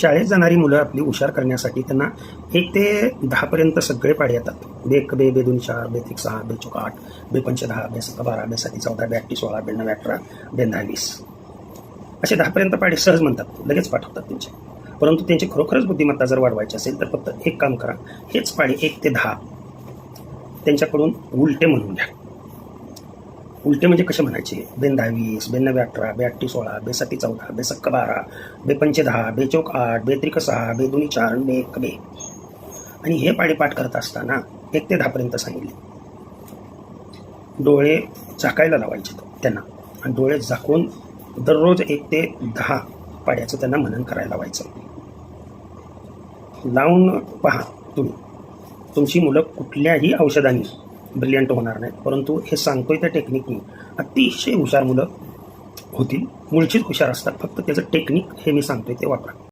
शाळेत जाणारी मुलं आपली हुशार करण्यासाठी त्यांना 1 ते 10 पर्यंत सगळे पाढे येतात. बे 1 बे 2 4 बे 3 6 बे 4 8 बे 5 10 बे 6 12 बे 7 14 बे 8 16 बे 9 18 बे 10 20 असे 10 पर्यंत पाढे सहज म्हणतात, लगेच पाठवतात त्यांचे. परंतु त्यांची खरोखरच बुद्धिमत्ता जर वाढवायची असेल तर फक्त एक काम करा, हेच पाढे 1 ते 10 त्यांच्याकडून उलटे म्हणून घ्या. उलटे म्हणजे कसे म्हणायचे? बे 10 20 बे 9 18 बे 8 16 बे 7 14 बे 6 12 बे 5 10 बे 4 8 बे 3 6 बे 2 4 बे 1 बे. आणि हे पाढे पाठ करत असताना 1 ते 10 पर्यंत सांगितले. डोळे झाकायला लावायचे त्यांना आणि डोळे झाकून दररोज 1 ते 10 पाढ्याचं त्यांना मनन करायला लावायचं. लावून पहा तुम्ही, तुमची मुलं कुठल्याही औषधांनी ब्रिलियंट होणार नाहीत, परंतु हे सांगतोय त्या टेक्निकनी अतिशय हुशार मुलं होतील. मूळचीच हुशार असतात, फक्त त्याचं टेक्निक हे मी सांगतोय ते वापरा.